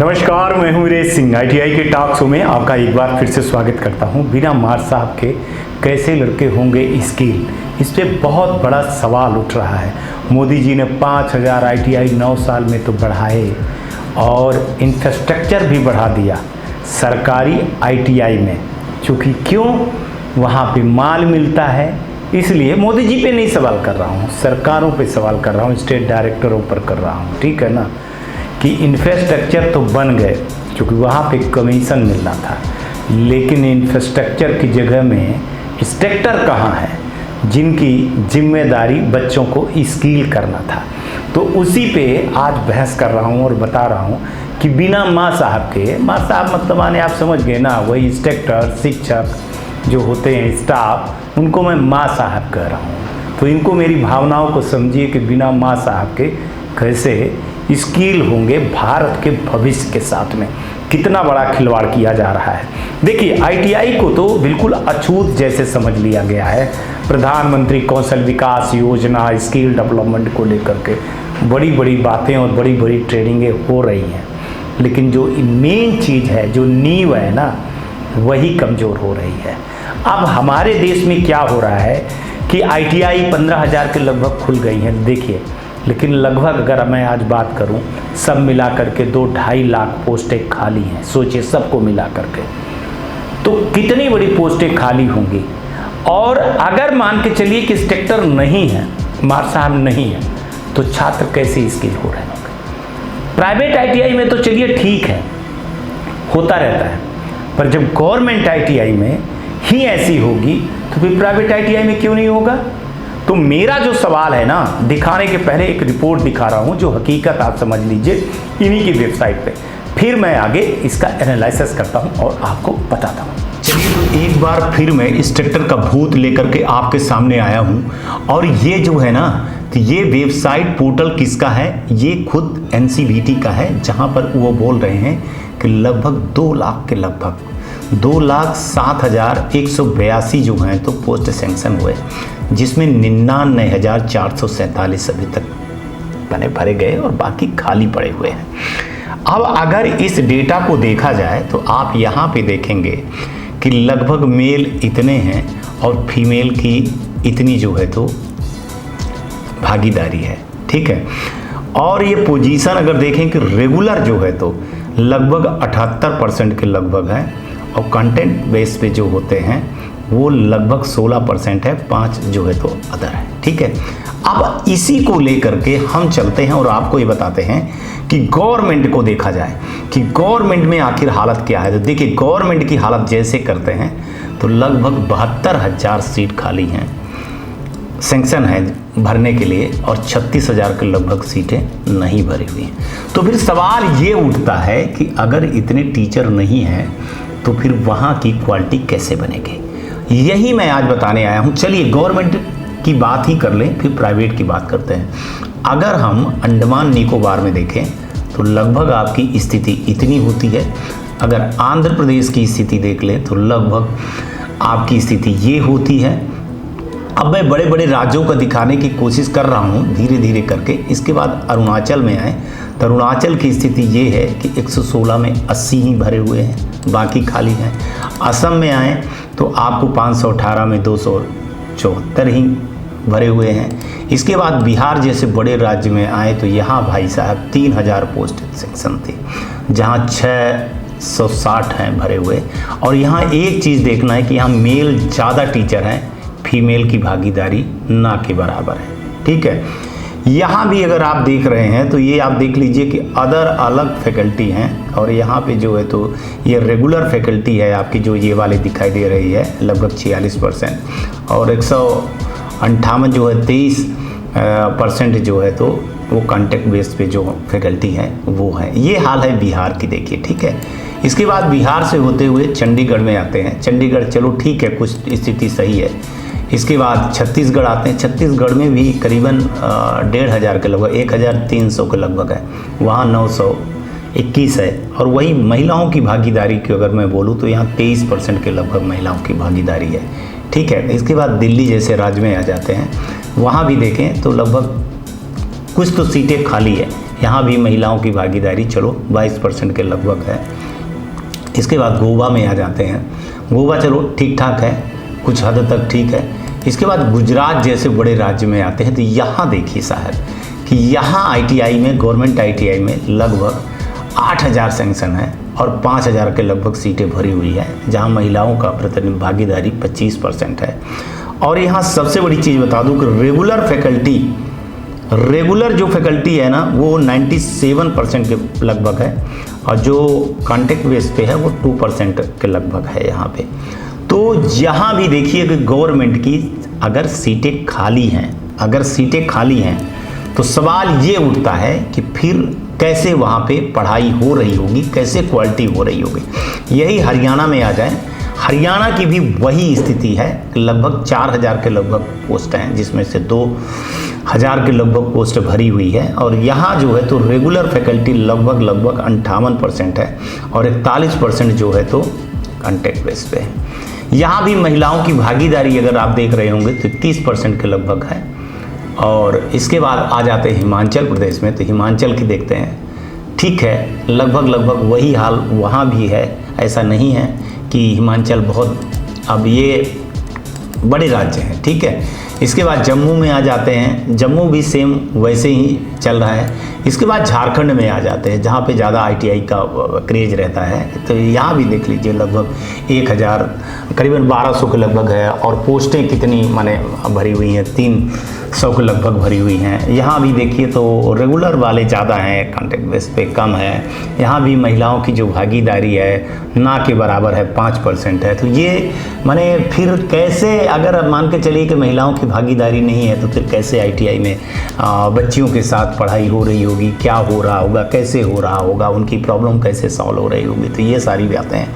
नमस्कार, मैं हूं वीरेश सिंह। ITI के टॉक शो में आपका एक बार फिर से स्वागत करता हूं। बिना मार साहब के कैसे लड़के होंगे स्किल, इस पे बहुत बड़ा सवाल उठ रहा है। मोदी जी ने 5000 ITI 9 साल में तो बढ़ाए और इंफ्रास्ट्रक्चर भी बढ़ा दिया सरकारी ITI में, क्योंकि क्यों वहाँ पे माल मिलता है। इसलिए मोदी जी पे नहीं सवाल कर रहा हूँ, सरकारों पे सवाल कर रहा हूँ, स्टेट डायरेक्टरों पर कर रहा हूँ, ठीक है ना। कि इंफ्रास्ट्रक्चर तो बन गए क्योंकि वहाँ पे कमीशन मिलना था, लेकिन इंफ्रास्ट्रक्चर की जगह में इंस्ट्रक्टर कहाँ है जिनकी जिम्मेदारी बच्चों को स्किल करना था। तो उसी पे आज बहस कर रहा हूँ और बता रहा हूँ कि बिना माँ साहब के, माँ साहब मतलब माने आप समझ गए ना, वही इंस्ट्रक्टर शिक्षक जो होते हैं स्टाफ, उनको मैं माँ साहब कह रहा हूँ। तो इनको मेरी भावनाओं को समझिए कि बिना माँ साहब के कैसे स्किल होंगे भारत के भविष्य के साथ में। कितना बड़ा खिलवाड़ किया जा रहा है। देखिए ITI को तो बिल्कुल अछूत जैसे समझ लिया गया है। प्रधानमंत्री कौशल विकास योजना, स्किल डेवलपमेंट को लेकर के बड़ी बड़ी बातें और बड़ी बड़ी ट्रेनिंगें हो रही हैं, लेकिन जो मेन चीज़ है, जो नींव है ना, वही कमज़ोर हो रही है। अब हमारे देश में क्या हो रहा है कि ITI 15,000 के लगभग खुल गई हैं, देखिए। लेकिन लगभग अगर मैं आज बात करूं, सब मिला करके 2-2.5 लाख पोस्टें खाली हैं। सोचिए सबको मिला करके तो कितनी बड़ी पोस्टें खाली होंगी। और अगर मान के चलिए कि इंस्ट्रक्टर नहीं है, मार साहब नहीं है, तो छात्र कैसे स्किल हो रहे होंगे। प्राइवेट ITI में तो चलिए ठीक है, होता रहता है, पर जब गवर्नमेंट ITI में ही ऐसी होगी तो फिर प्राइवेट ITI में क्यों नहीं होगा। तो मेरा जो सवाल है ना, दिखाने के पहले एक रिपोर्ट दिखा रहा हूं जो हकीकत आप समझ लीजिए इन्हीं की वेबसाइट पे, फिर मैं आगे इसका एनालिसिस करता हूं और आपको बताता हूं। चलिए, तो एक बार फिर मैं इंस्ट्रक्टर का भूत लेकर के आपके सामने आया हूं। और ये जो है ना, तो ये वेबसाइट पोर्टल किसका है, ये खुद NCVT का है, जहां पर वो बोल रहे हैं कि लगभग 2 लाख के लगभग 2,07,182 जो हैं तो पोस्ट सेंक्शन हुए, जिसमें 99,447 अभी तक बने भरे गए और बाकी खाली पड़े हुए हैं। अब अगर इस डेटा को देखा जाए तो आप यहाँ पे देखेंगे कि लगभग मेल इतने हैं और फीमेल की इतनी जो है तो भागीदारी है, ठीक है। और ये पोजीशन अगर देखें कि रेगुलर जो है तो लगभग 78% के लगभग है, और कंटेंट बेस पे जो होते हैं वो लगभग 16% है, 5 जो है तो अदर है, ठीक है। अब इसी को लेकर के हम चलते हैं और आपको ये बताते हैं कि गवर्नमेंट को देखा जाए कि गवर्नमेंट में आखिर हालत क्या है। तो देखिए, गवर्नमेंट की हालत जैसे करते हैं तो लगभग 72,000 सीट खाली हैं, सेंक्शन है भरने के लिए, और 36,000 के लगभग सीटें नहीं भरी हुई हैं। तो फिर सवाल ये उठता है कि अगर इतने टीचर नहीं हैं तो फिर वहाँ की क्वालिटी कैसे बनेगी, यही मैं आज बताने आया हूँ। चलिए, गवर्नमेंट की बात ही कर लें, फिर प्राइवेट की बात करते हैं। अगर हम अंडमान निकोबार में देखें तो लगभग आपकी स्थिति इतनी होती है। अगर आंध्र प्रदेश की स्थिति देख लें तो लगभग आपकी स्थिति ये होती है। अब मैं बड़े बड़े राज्यों को दिखाने की कोशिश कर रहा हूँ धीरे धीरे करके। इसके बाद अरुणाचल में आए तो अरुणाचल की स्थिति ये है कि 116 में 80 ही भरे हुए हैं, बाकी खाली हैं। असम में आए तो आपको 518 में 274 ही भरे हुए हैं। इसके बाद बिहार जैसे बड़े राज्य में आए तो यहाँ भाई साहब 3,000 पोस्ट सेक्शन थे, जहाँ 660 हैं भरे हुए। और यहाँ एक चीज़ देखना है कि यहाँ मेल ज़्यादा टीचर हैं, फीमेल की भागीदारी ना के बराबर है, ठीक है। यहाँ भी अगर आप देख रहे हैं तो ये आप देख लीजिए कि अदर अलग फैकल्टी हैं, और यहाँ पे जो है तो ये रेगुलर फैकल्टी है आपकी, जो ये वाले दिखाई दे रही है लगभग 46%, और 158 जो है 23% जो है तो वो कॉन्टेक्ट बेस पे जो फैकल्टी है वो है। ये हाल है बिहार की, देखिए, ठीक है। इसके बाद बिहार से होते हुए चंडीगढ़ में आते हैं। चंडीगढ़ चलो ठीक है, कुछ स्थिति सही है। इसके बाद छत्तीसगढ़ आते हैं। छत्तीसगढ़ में भी करीबन 1,500 के लगभग 1,300 के लगभग है, वहाँ 921 है। और वही महिलाओं की भागीदारी की अगर मैं बोलूँ तो यहाँ 23% के लगभग महिलाओं की भागीदारी है, ठीक है। इसके बाद दिल्ली जैसे राज्य में आ जाते हैं, वहाँ भी देखें तो लगभग कुछ तो सीटें खाली है। यहाँ भी महिलाओं की भागीदारी चलो 22% के लगभग है। इसके बाद गोवा में आ जाते हैं। गोवा चलो ठीक ठाक है, कुछ हद तक ठीक है। इसके बाद गुजरात जैसे बड़े राज्य में आते हैं तो यहाँ देखिए साहब कि यहाँ ITI में, गवर्नमेंट ITI में लगभग 8000 सैंक्शन है और 5000 के लगभग सीटें भरी हुई है, जहाँ महिलाओं का प्रतिनिधि भागीदारी 25% है। और यहाँ सबसे बड़ी चीज़ बता दूँ कि रेगुलर जो फैकल्टी है ना वो 97% के लगभग है, और जो कॉन्ट्रैक्ट बेस पे है वो 2% के लगभग है यहाँ पे। तो यहाँ भी देखिए कि गवर्नमेंट की अगर सीटें खाली हैं तो सवाल ये उठता है कि फिर कैसे वहाँ पे पढ़ाई हो रही होगी, कैसे क्वालिटी हो रही होगी। यही हरियाणा में आ जाए, हरियाणा की भी वही स्थिति है। लगभग 4000 के लगभग पोस्ट हैं, जिसमें से 2000 के लगभग पोस्ट भरी हुई है। और यहाँ जो है तो रेगुलर फैकल्टी लगभग 58% है और 41% जो है तो कॉन्ट्रैक्ट बेस पे है। यहाँ भी महिलाओं की भागीदारी अगर आप देख रहे होंगे तो 30% के लगभग है। और इसके बाद आ जाते हैं हिमाचल प्रदेश में, तो हिमाचल की देखते हैं, ठीक है लगभग वही हाल वहाँ भी है। ऐसा नहीं है कि हिमाचल बहुत, अब ये बड़े राज्य हैं, ठीक है। इसके बाद जम्मू में आ जाते हैं, जम्मू भी सेम वैसे ही चल रहा है। इसके बाद झारखंड में आ जाते हैं, जहाँ पे ज़्यादा ITI का क्रेज रहता है। तो यहाँ भी देख लीजिए लगभग 1000 करीबन 1200 के लगभग है। और पोस्टें कितनी माने भरी हुई हैं, 300 के लगभग भरी हुई हैं। यहाँ भी देखिए तो रेगुलर वाले ज़्यादा हैं, कॉन्ट्रैक्ट बेस पे कम है। यहाँ भी महिलाओं की जो भागीदारी है ना के बराबर है, 5% है। तो ये माने फिर कैसे, अगर मान के चलिए कि महिलाओं की भागीदारी नहीं है तो फिर कैसे ITI में बच्चियों के साथ पढ़ाई हो रही होगी, क्या हो रहा होगा, कैसे हो रहा होगा, उनकी प्रॉब्लम कैसे सॉल्व हो रही होगी। तो ये सारी बातें हैं।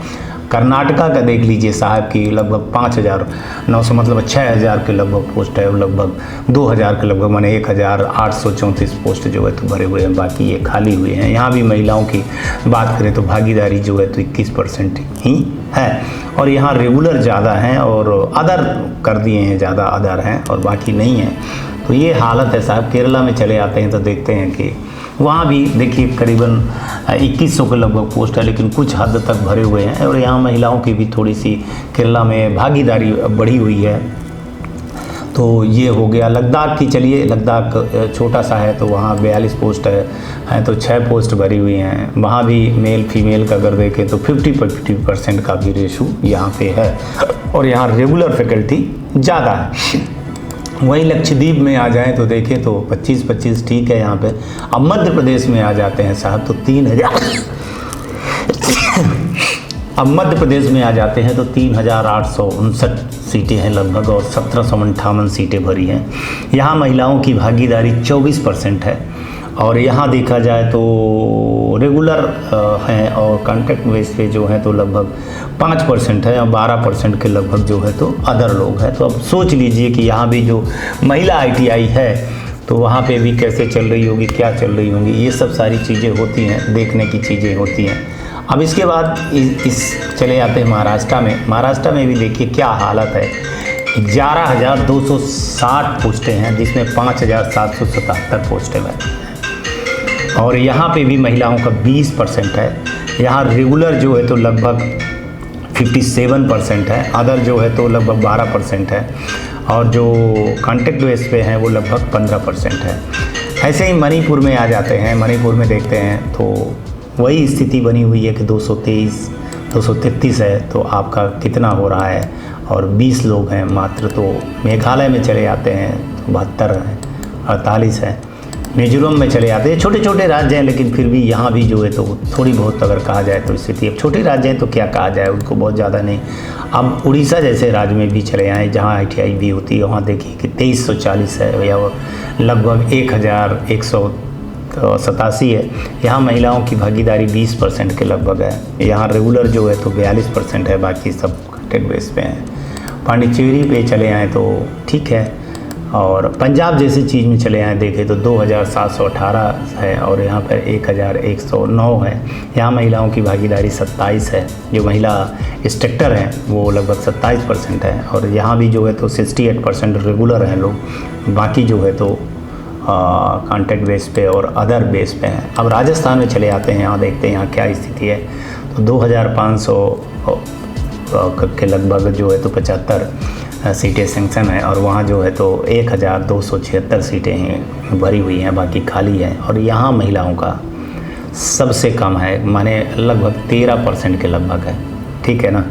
कर्नाटका का देख लीजिए साहब की लगभग 5900 मतलब 6000 के लगभग पोस्ट है, लगभग 2000 के लगभग माने 1834 पोस्ट जो है तो भरे हुए हैं, बाकी ये खाली हुए हैं। यहाँ भी महिलाओं की बात करें तो भागीदारी जो है तो 21% ही है। और यहाँ रेगुलर ज़्यादा हैं और अदर कर दिए हैं, ज़्यादा अदर हैं और बाकी नहीं है। तो ये हालत है साहब। केरला में चले आते हैं तो देखते हैं कि वहाँ भी देखिए करीबन 2100 के लगभग पोस्ट है, लेकिन कुछ हद तक भरे हुए हैं। और यहाँ महिलाओं की भी थोड़ी सी केरला में भागीदारी बढ़ी हुई है। तो ये हो गया। लद्दाख की चलिए, लद्दाख छोटा सा है तो वहाँ 42 पोस्ट है तो 6 पोस्ट भरी हुई हैं। वहाँ भी मेल फीमेल का अगर देखें तो 50% का भी रेशो यहाँ पे है। और यहाँ रेगुलर फैकल्टी ज़्यादा है। वहीं लक्षद्वीप में आ जाएं तो देखें तो 25 ठीक है यहाँ पे। अब मध्य प्रदेश में आ जाते हैं साहब तो 3000 अब मध्य प्रदेश में आ जाते हैं तो 3859 सीटें हैं लगभग और 1758 सीटें भरी हैं। यहाँ महिलाओं की भागीदारी 24% है। और यहाँ देखा जाए तो रेगुलर हैं और कॉन्ट्रैक्ट बेस पे जो है तो लगभग 5% है और 12% के लगभग जो है तो अदर लोग हैं। तो अब सोच लीजिए कि यहाँ भी जो महिला ITI है तो वहाँ पे भी कैसे चल रही होगी, क्या चल रही होंगी। ये सब सारी चीज़ें होती हैं, देखने की चीज़ें होती हैं। अब इसके बाद इस चले आते हैं महाराष्ट्र में भी देखिए क्या हालत है। 11260 पोस्टें हैं, जिसमें 5777 पोस्टें हैं। और यहाँ पे भी महिलाओं का 20% है। यहाँ रेगुलर जो है तो लगभग 57% है, अदर जो है तो लगभग 12% है और जो कॉन्ट्रैक्ट बेस पे हैं वो लगभग 15% है। ऐसे ही मणिपुर में आ जाते हैं। मणिपुर में देखते हैं तो वही स्थिति बनी हुई है कि 233 है तो आपका कितना हो रहा है और 20 लोग हैं मात्र। तो मेघालय में चले आते हैं तो 72 है, 48 है। मिजोरम में चले आते हैं। छोटे छोटे राज्य हैं लेकिन फिर भी यहाँ भी जो है तो थोड़ी बहुत अगर कहा जाए तो स्थिति, अब छोटे राज्य हैं तो क्या कहा जाए, उनको बहुत ज़्यादा नहीं। अब उड़ीसा जैसे राज्य में भी चले आए जहाँ ITI भी होती है, वहाँ देखिए कि 2340 है या लगभग 1187 है। यहाँ महिलाओं की भागीदारी 20% के लगभग है। यहाँ रेगुलर जो है तो 42% है, बाकी सब कॉन्ट्रैक्ट बेस पे हैं। पांडिचेरी पे चले आए तो ठीक है। और पंजाब जैसी चीज़ में चले आए देखें तो 2718 है और यहाँ पर 1109 है। यहाँ महिलाओं की भागीदारी 27 है। जो महिला इंस्ट्रक्टर हैं वो लगभग 27% है। और यहाँ भी जो है तो 68% रेगुलर हैं लोग, बाकी जो है तो कॉन्ट्रैक्ट बेस पे और अदर बेस पे हैं। अब राजस्थान में चले आते हैं, यहाँ देखते हैं यहाँ क्या स्थिति है। तो 2500 के लगभग जो है तो 75 सीटें सेंक्शन है, और वहाँ जो है तो 1276 सीटें हैं भरी हुई हैं, बाकी खाली हैं। और यहाँ महिलाओं का सबसे कम है, माने लगभग 13% के लगभग है, ठीक है ना।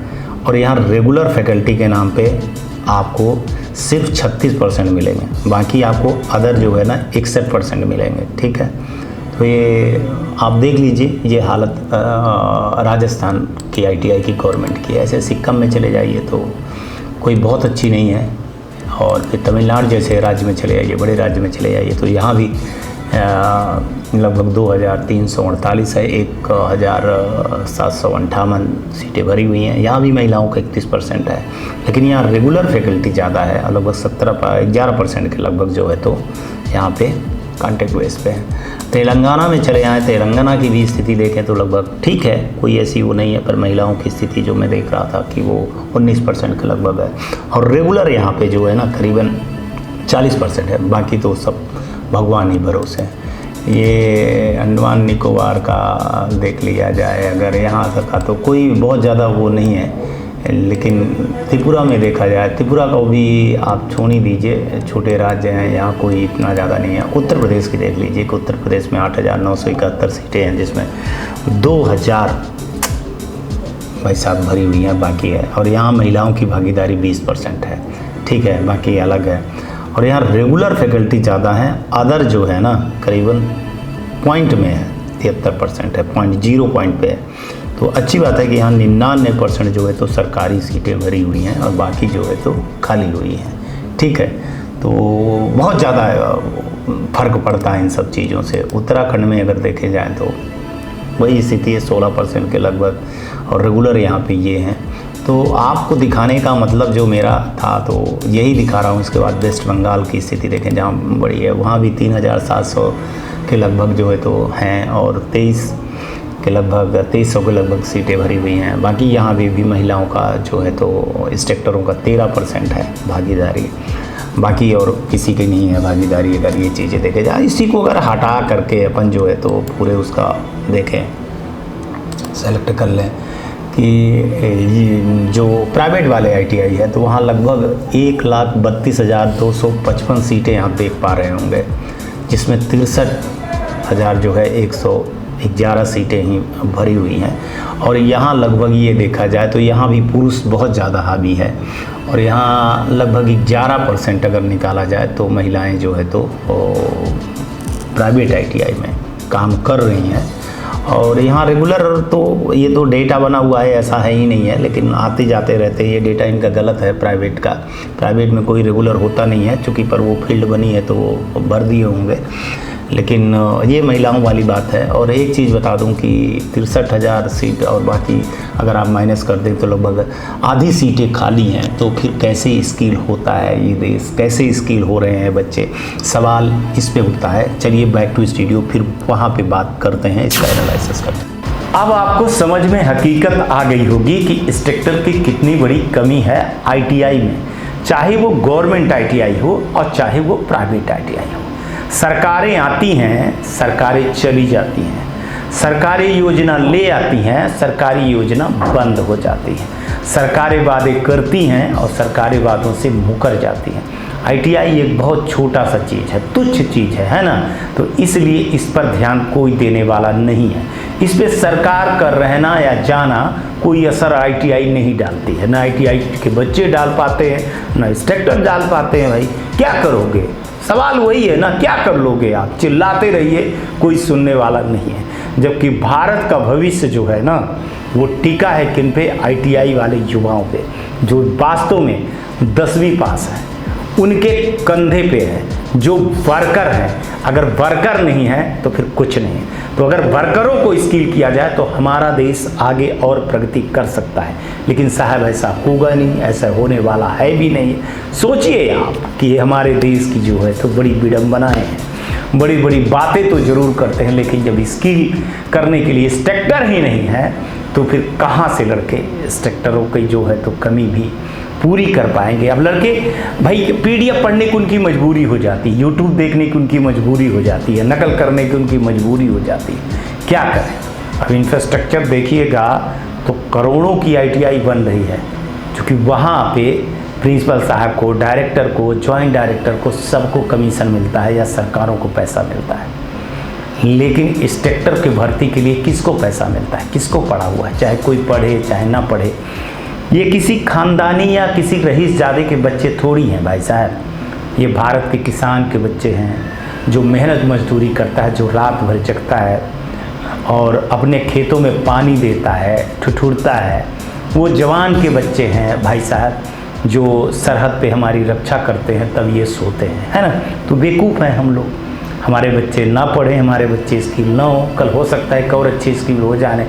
और यहाँ रेगुलर फैकल्टी के नाम पे आपको सिर्फ 36% मिलेंगे, बाकी आपको अदर जो है ना 61% मिलेंगे, ठीक है। तो ये आप देख लीजिए, ये हालत राजस्थान की ITI की गवर्नमेंट की। ऐसे सिक्किम में चले जाइए तो कोई बहुत अच्छी नहीं है, और फिर तमिलनाडु जैसे राज्य में चले जाइए, बड़े राज्य में चले जाइए तो यहाँ भी लगभग 2348 है, 1758 सीटें भरी हुई हैं। यहाँ भी महिलाओं का 31% है, लेकिन यहाँ रेगुलर फैकल्टी ज़्यादा है, लगभग 11% के लगभग जो है तो यहाँ पे कॉन्ट्रैक्ट बेस पे है। तेलंगाना में चले जाएँ, तेलंगाना की भी स्थिति देखें तो लगभग ठीक है, कोई ऐसी वो नहीं है, पर महिलाओं की स्थिति जो मैं देख रहा था कि वो 19% के लगभग है। और रेगुलर यहाँ पे जो है ना करीबन 40% है, बाकी तो सब भगवान ही भरोसे है। ये अंडमान निकोबार का देख लिया जाए अगर, यहाँ तक तो कोई बहुत ज़्यादा वो नहीं है, लेकिन त्रिपुरा में देखा जाए, त्रिपुरा को भी आप छोड़ ही दीजिए, छोटे राज्य हैं, यहाँ कोई इतना ज़्यादा नहीं है। उत्तर प्रदेश की देख लीजिए कि उत्तर प्रदेश में 8971 सीटें हैं, जिसमें 2000 भाई साहब भरी हुई हैं, बाकी है। और यहाँ महिलाओं की भागीदारी 20% है, ठीक है, बाकी अलग है। और यहाँ रेगुलर फैकल्टी ज़्यादा हैं, अदर जो है ना करीबन पॉइंट में है, 73% है, 0 पॉइंट पे है। तो अच्छी बात है कि यहाँ 99% जो है तो सरकारी सीटें भरी हुई हैं, और बाकी जो है तो खाली हुई हैं, ठीक है। तो बहुत ज़्यादा फ़र्क पड़ता है इन सब चीज़ों से। उत्तराखंड में अगर देखे जाए तो वही स्थिति है, 16% के लगभग, और रेगुलर यहाँ पे ये हैं। तो आपको दिखाने का मतलब जो मेरा था तो यही दिखा रहा हूँ। इसके बाद वेस्ट बंगाल की स्थिति देखें, जहाँ बड़ी है, वहाँ भी 3700 के लगभग जो है तो हैं, और 2300 के लगभग सीटें भरी हुई हैं। बाकी यहाँ भी महिलाओं का जो है तो इंस्ट्रक्टरों का 13% है भागीदारी, बाकी और किसी की नहीं है भागीदारी। अगर ये चीज़ें देखे जाए, इसी को अगर हटा करके अपन जो है तो पूरे उसका देखें, सेलेक्ट कर लें कि ये जो प्राइवेट वाले ITI है, तो वहाँ लगभग 1,32,255 सीटें आप देख पा रहे होंगे, जिसमें 63,000 जो है 111 सीटें ही भरी हुई हैं। और यहाँ लगभग ये देखा जाए तो यहाँ भी पुरुष बहुत ज़्यादा हावी है, और यहाँ लगभग 11% अगर निकाला जाए तो महिलाएं जो है तो प्राइवेट ITI में काम कर रही हैं। और यहाँ रेगुलर तो ये तो डेटा बना हुआ है, ऐसा है ही नहीं है, लेकिन आते जाते रहते हैं। ये डेटा इनका गलत है प्राइवेट का, प्राइवेट में कोई रेगुलर होता नहीं है, चूँकि पर वो फील्ड बनी है तो वो भर दिए होंगे, लेकिन ये महिलाओं वाली बात है। और एक चीज़ बता दूं कि 63,000 सीट और बाकी अगर आप माइनस कर दें तो लगभग आधी सीटें खाली हैं। तो फिर कैसे स्किल होता है ये देश, कैसे स्किल हो रहे हैं बच्चे, सवाल इस पे उठता है। चलिए बैक टू स्टूडियो, फिर वहाँ पे बात करते हैं, इसका एनालिसिस करते हैं। अब आपको समझ में हकीकत आ गई होगी कि इंस्ट्रक्टर की कितनी बड़ी कमी है ITI में, चाहे वो गवर्नमेंट ITI हो और चाहे वो प्राइवेट ITI हो। सरकारें आती हैं, सरकारें चली जाती हैं, सरकारी योजना ले आती हैं, सरकारी योजना बंद हो जाती है, सरकारें वादे करती हैं और सरकारी वादों से मुकर जाती हैं। ITI एक बहुत छोटा सा चीज़ है, तुच्छ चीज़ है ना, तो इसलिए इस पर ध्यान कोई देने वाला नहीं है। इस पे सरकार का रहना या जाना कोई असर ITI नहीं डालती है, ना ITI के बच्चे डाल पाते हैं, ना इंस्ट्रक्टर डाल पाते हैं। भाई क्या करोगे, सवाल वही है ना, क्या कर लोगे आप, चिल्लाते रहिए, कोई सुनने वाला नहीं है। जबकि भारत का भविष्य जो है ना, वो टिका है किन पे, ITI वाले युवाओं पे, जो वास्तव में 10वीं पास है, उनके कंधे पे है, जो वर्कर हैं। अगर वर्कर नहीं है तो फिर कुछ नहीं। तो अगर वर्करों को स्किल किया जाए तो हमारा देश आगे और प्रगति कर सकता है, लेकिन साहब ऐसा होगा नहीं, ऐसा होने वाला है भी नहीं। सोचिए आप कि ये हमारे देश की जो है तो बड़ी विडंबनाएं हैं, बड़ी बड़ी बातें तो ज़रूर करते हैं, लेकिन जब स्किल करने के लिए इंस्ट्रक्टर ही नहीं है तो फिर कहाँ से लड़के, इंस्ट्रक्टरों की जो है तो कमी भी पूरी कर पाएंगे। अब लड़के भाई PDF पढ़ने की उनकी मजबूरी हो जाती है, यूट्यूब देखने की उनकी मजबूरी हो जाती है, नकल करने की उनकी मजबूरी हो जाती है, क्या करें। अब इंफ्रास्ट्रक्चर देखिएगा तो करोड़ों की ITI बन रही है, क्योंकि वहाँ पे प्रिंसिपल साहब को, डायरेक्टर को, जॉइंट डायरेक्टर को सबको कमीशन मिलता है या सरकारों को पैसा मिलता है। लेकिन इंस्पेक्टर की भर्ती के लिए किसको पैसा मिलता है, किसको पढ़ा हुआ है, चाहे कोई पढ़े चाहे ना पढ़े। ये किसी खानदानी या किसी रईस ज़ादे के बच्चे थोड़ी हैं भाई साहब, ये भारत के किसान के बच्चे हैं जो मेहनत मजदूरी करता है, जो रात भर जगता है और अपने खेतों में पानी देता है, ठुठुरता है। वो जवान के बच्चे हैं भाई साहब, जो सरहद पे हमारी रक्षा करते हैं, तब ये सोते हैं, है ना। तो बेवकूफ़ हैं हम लोग, हमारे बच्चे ना पढ़ें, हमारे बच्चे स्किल ना हो, कल हो सकता है एक और अच्छी स्किल हो जाने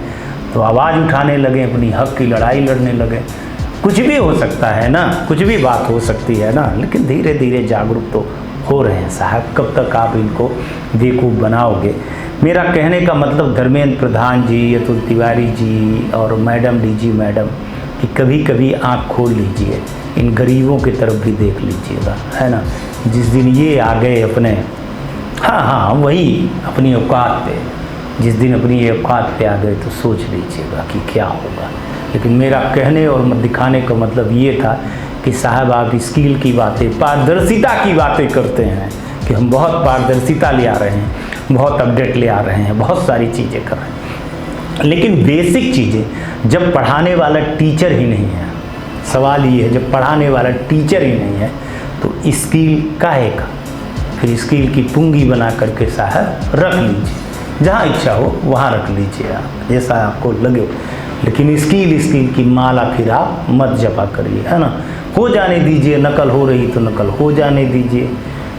तो आवाज़ उठाने लगे, अपनी हक की लड़ाई लड़ने लगे। कुछ भी हो सकता है ना, कुछ भी बात हो सकती है ना, लेकिन धीरे धीरे जागरूक तो हो रहे हैं साहब। कब तक आप इनको बेवकूफ़ बनाओगे। मेरा कहने का मतलब धर्मेंद्र प्रधान जी, अतुल तिवारी जी और मैडम DG मैडम कि कभी कभी आँख खोल लीजिए, इन गरीबों की तरफ भी देख लीजिएगा, है ना। जिस दिन ये आ गए अपने हाँ वही अपनी औकात पे, जिस दिन अपनी औकात पे आ गए तो सोच लीजिएगा कि क्या होगा। लेकिन मेरा कहने और दिखाने का मतलब ये था कि साहब आप स्किल की बातें, पारदर्शिता की बातें करते हैं कि हम बहुत पारदर्शिता ले आ रहे हैं, बहुत अपडेट ले आ रहे हैं, बहुत सारी चीज़ें कर रहे हैं, लेकिन बेसिक चीज़ें जब पढ़ाने वाला टीचर ही नहीं है, सवाल ये है जब पढ़ाने वाला टीचर ही नहीं है तो स्किल काहे का। फिर स्किल की पूंगी बना करके साहब रख लीजिए, जहाँ इच्छा हो वहाँ रख लीजिए आप, जैसा आपको लगे। लेकिन स्किल की माला फिर आप मत जपा करिए, है ना। हो जाने दीजिए, नकल हो रही तो नकल हो जाने दीजिए।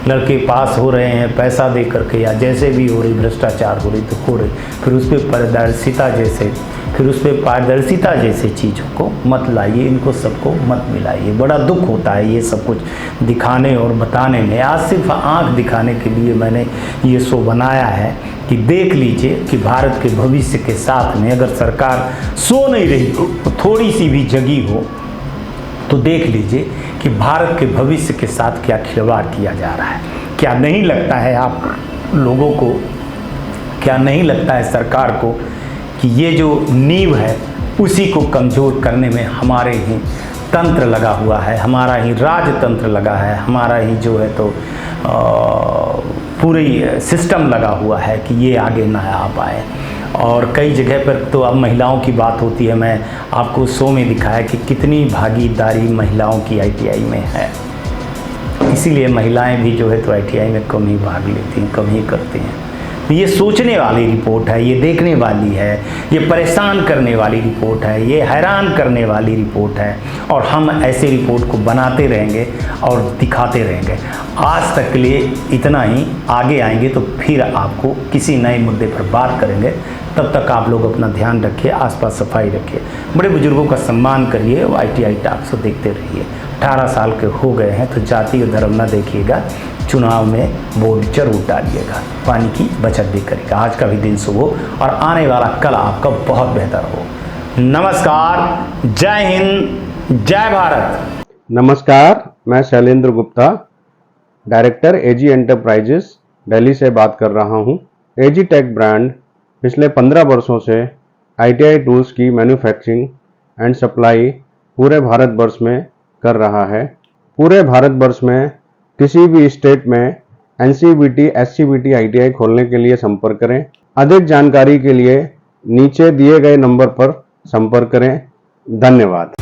लड़के पास हो रहे हैं पैसा दे करके या जैसे भी हो रही, भ्रष्टाचार हो रही तो हो रही, फिर उस पर पारदर्शिता जैसे चीज़ों को मत लाइए, इनको सबको मत मिलाइए। बड़ा दुख होता है ये सब कुछ दिखाने और बताने में। आज सिर्फ आँख दिखाने के लिए मैंने ये शो बनाया है कि देख लीजिए कि भारत के भविष्य के साथ में अगर सरकार सो नहीं रही हो, थोड़ी सी भी जगी हो, तो देख लीजिए कि भारत के भविष्य के साथ क्या खिलवाड़ किया जा रहा है। क्या नहीं लगता है आप लोगों को, क्या नहीं लगता है सरकार को कि ये जो नींव है उसी को कमज़ोर करने में हमारे ही तंत्र लगा हुआ है, हमारा ही राजतंत्र लगा है, हमारा ही जो है तो पूरी सिस्टम लगा हुआ है कि ये आगे ना आ पाए। और कई जगह पर तो अब महिलाओं की बात होती है। मैं आपको शो में दिखाया कि कितनी भागीदारी महिलाओं की ITI में है, इसीलिए महिलाएं भी जो है तो ITI में कम ही भाग लेती हैं, कम ही करती हैं। ये सोचने वाली रिपोर्ट है, ये देखने वाली है, ये परेशान करने वाली रिपोर्ट है, ये हैरान करने वाली रिपोर्ट है, और हम ऐसे रिपोर्ट को बनाते रहेंगे और दिखाते रहेंगे। आज तक के लिए इतना ही, आगे आएंगे तो फिर आपको किसी नए मुद्दे पर बात करेंगे। तब तक आप लोग अपना ध्यान रखिए, आसपास सफाई रखिए, बड़े बुजुर्गों का सम्मान करिए, ITI टॉक्स देखते रहिए। 18 साल के हो गए हैं तो जाति और धर्म न देखिएगा, चुनाव में वोट जरूर डालिएगा, पानी की बचत भी करेगा। आज का भी दिन शुभ हो और आने वाला कल आपका बहुत बेहतर हो। नमस्कार, जय हिंद, जय भारत। नमस्कार, मैं Shailendra Gupta, director AG enterprises Delhi से बात कर रहा हूं। AG टेक ब्रांड पिछले 15 वर्षों से ITI टूल्स की मैन्युफैक्चरिंग एंड सप्लाई पूरे भारतवर्ष में कर रहा है। पूरे भारतवर्ष में किसी भी स्टेट में NCVT, SCVT ITI खोलने के लिए संपर्क करें। अधिक जानकारी के लिए नीचे दिए गए नंबर पर संपर्क करें। धन्यवाद।